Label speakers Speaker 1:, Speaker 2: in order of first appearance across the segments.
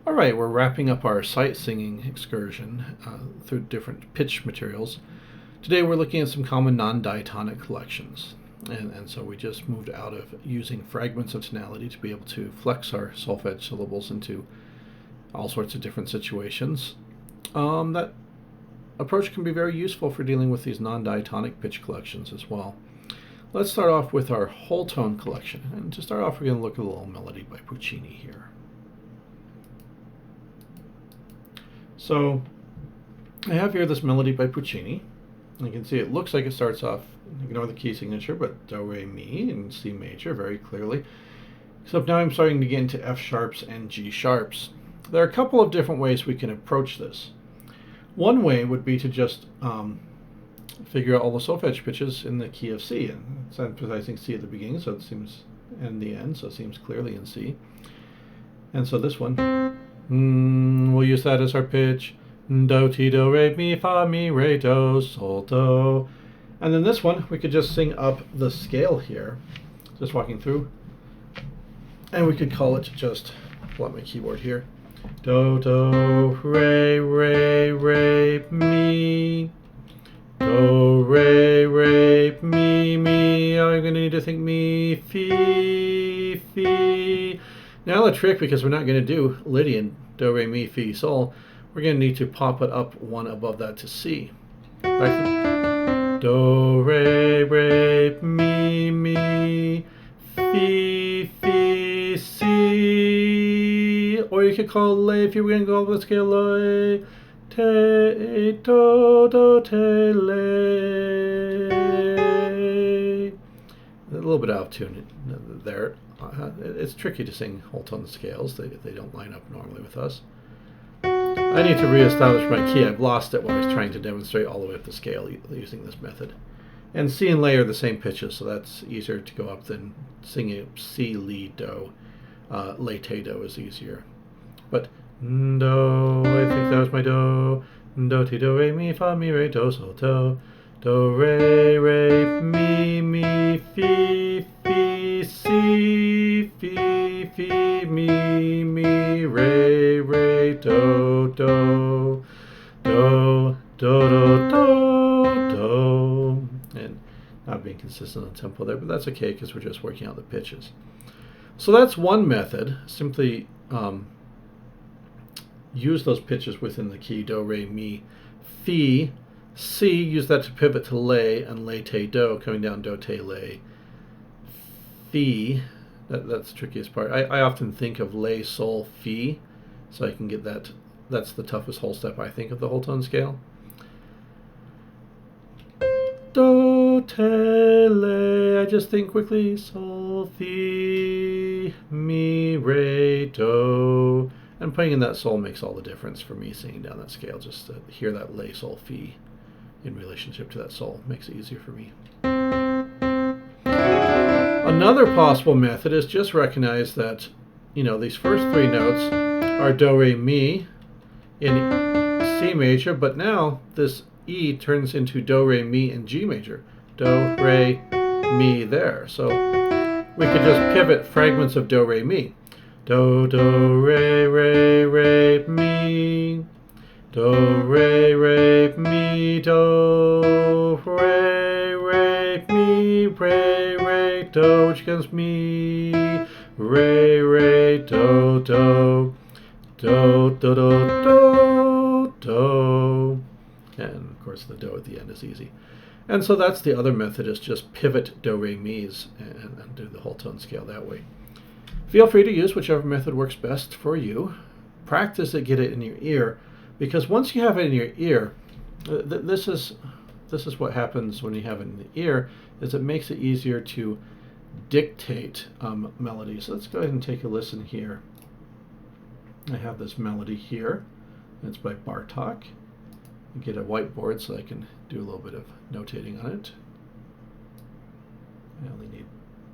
Speaker 1: All right, we're wrapping up our sight singing excursion through different pitch materials. Today we're looking at some common non-diatonic collections. And so we just moved out of using fragments of tonality to be able to flex our solfege syllables into all sorts of different situations. That approach can be very useful for dealing with these non-diatonic pitch collections as well. Let's start off with our whole tone collection. And to start off, we're going to look at a little melody by Puccini here. So I have here this melody by Puccini. You can see it looks like it starts off, ignore the key signature, but Do, Re, Mi in C major very clearly. Except now I'm starting to get into F sharps and G sharps. There are a couple of different ways we can approach this. One way would be to just figure out all the solfege pitches in the key of C. And it's emphasizing C at the beginning, so it seems, and the end, so it seems clearly in C. And so this one, we'll use that as our pitch. Do, ti, do, re, mi, fa, mi, re, do, sol, do. And then this one, we could just sing up the scale here, just walking through. And we could call it just, pull out my keyboard here. Do, do, re, re, re, mi. Do, re, re, mi, mi. I'm going to need to think mi, fi, fi. Now the trick, because we're not going to do Lydian, Do, re, mi, fi, sol, we're going to need to pop it up one above that to C. Do, re, re, mi, mi, fi, fi, si. Or you could call lay if you were going to go over the scale. Lay, te, do, te, lay. A little bit out of tune there. It's tricky to sing whole tone scales. They don't line up normally with us. I need to reestablish my key. I've lost it when I was trying to demonstrate all the way up the scale using this method. And C and lay are the same pitches, so that's easier to go up than singing C, li, do. Lay, te, do is easier. But do, I think that was my do. Do, ti, do, re, mi, fa, mi, re, do, sol, do. Do, re, re, mi, mi, fi, fi, si, fi, fi, mi, mi, re, re, do, do, do, do, do, do, do. And not being consistent on tempo there, but that's okay because we're just working out the pitches. So that's one method. Simply use those pitches within the key Do, Re, Mi, Fi, C, use that to pivot to lay, and lay, te, do, coming down do, te, lay, fi. That's the trickiest part. I often think of lay, sol, fi, so I can get that. That's the toughest whole step, I think, of the whole tone scale. Do, te, lay, I just think quickly, sol, fi, mi, re, do. And playing in that sol makes all the difference for me singing down that scale. Just to hear that lay, sol, fi in relationship to that sol makes it easier for me. Another possible method is just recognize that, these first three notes are Do, Re, Mi in C major, but now this E turns into Do, Re, Mi in G major. Do, Re, Mi there. So we could just pivot fragments of Do, Re, Mi. Do, do, re, re, re, mi. Do, re, re, mi, do, re, re, mi, re, re, do, which becomes mi, re, re, do, do, do, do, do, do, do. And of course the do at the end is easy. And so that's the other method, is just pivot Do, Re, Mi's and do the whole tone scale that way. Feel free to use whichever method works best for you. Practice it, get it in your ear, because once you have it in your ear, this is what happens when you have it in the ear, is it makes it easier to dictate melodies. So let's go ahead and take a listen here. I have this melody here. It's by Bartók. Get a whiteboard so I can do a little bit of notating on it. I only need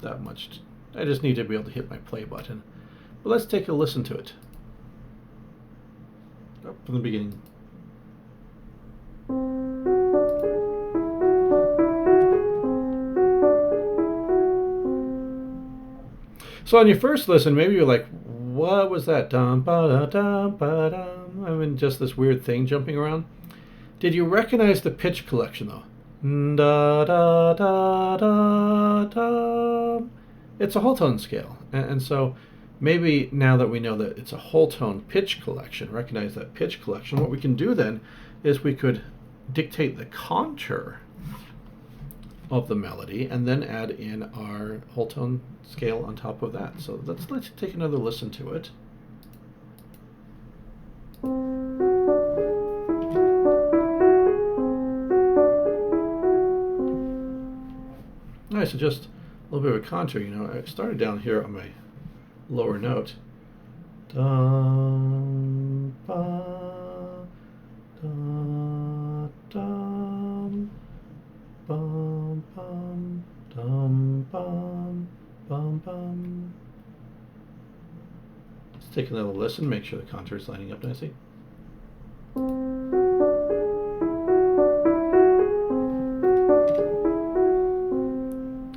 Speaker 1: that much. I just need to be able to hit my play button. But let's take a listen to it. From the beginning. So on your first listen, maybe you're like, what was that? Dum ba da dum ba dum. I mean, just this weird thing jumping around. Did you recognize the pitch collection though? Da da da da da. It's a whole tone scale, and so maybe now that we know that it's a whole tone pitch collection, recognize that pitch collection. What we can do then is we could dictate the contour of the melody and then add in our whole tone scale on top of that. So let's take another listen to it. All right, so just a little bit of a contour. You know, I started down here on my lower note. Dum ba da dum bum bum dum bum bum bum. Let's take another listen, make sure the contour is lining up nicely.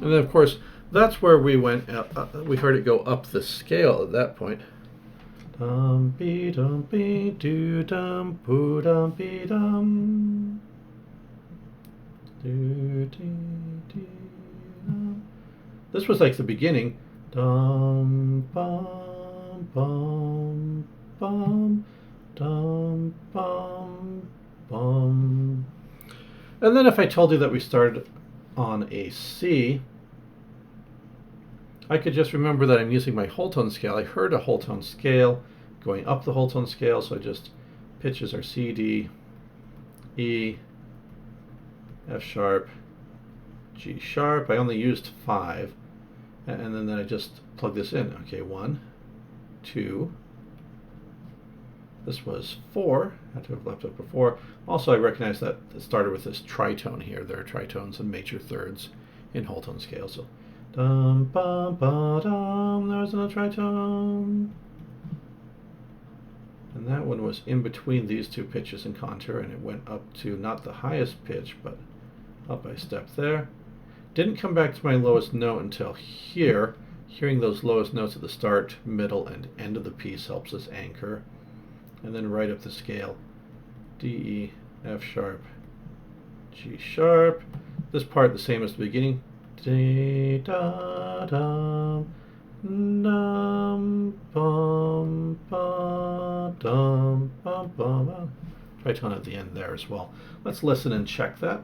Speaker 1: And then, of course, that's where we went. We heard it go up the scale at that point. Dum be do dum poo dum be dum. Do, dee, dee, dum. This was like the beginning. Dum bum bum bum dum bum bum. And then if I told you that we started on a C, I could just remember that I'm using my whole tone scale. I heard a whole tone scale going up the whole tone scale, so I just pitches are C, D, E, F sharp, G sharp. I only used 5, and then I just plug this in. Okay, 1, 2. This was 4. I had to have left it before. Also, I recognize that it started with this tritone here. There are tritones and major thirds in whole tone scale. So, dum bum ba dum. There's another tritone. And that one was in between these two pitches in contour, and it went up to not the highest pitch, but up I stepped there. Didn't come back to my lowest note until here. Hearing those lowest notes at the start, middle, and end of the piece helps us anchor. And then right up the scale, D, E, F sharp, G sharp. This part the same as the beginning. D, da, dum, dum, bum, ba, dum, bum, bum. Tritone at the end there as well. Let's listen and check that.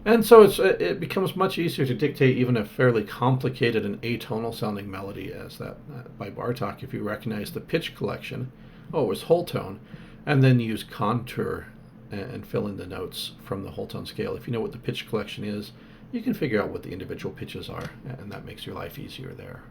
Speaker 1: And so it becomes much easier to dictate even a fairly complicated and atonal sounding melody as that by Bartók if you recognize the pitch collection. Oh, it was whole tone, and then use contour and fill in the notes from the whole tone scale. If you know what the pitch collection is, you can figure out what the individual pitches are, and that makes your life easier there.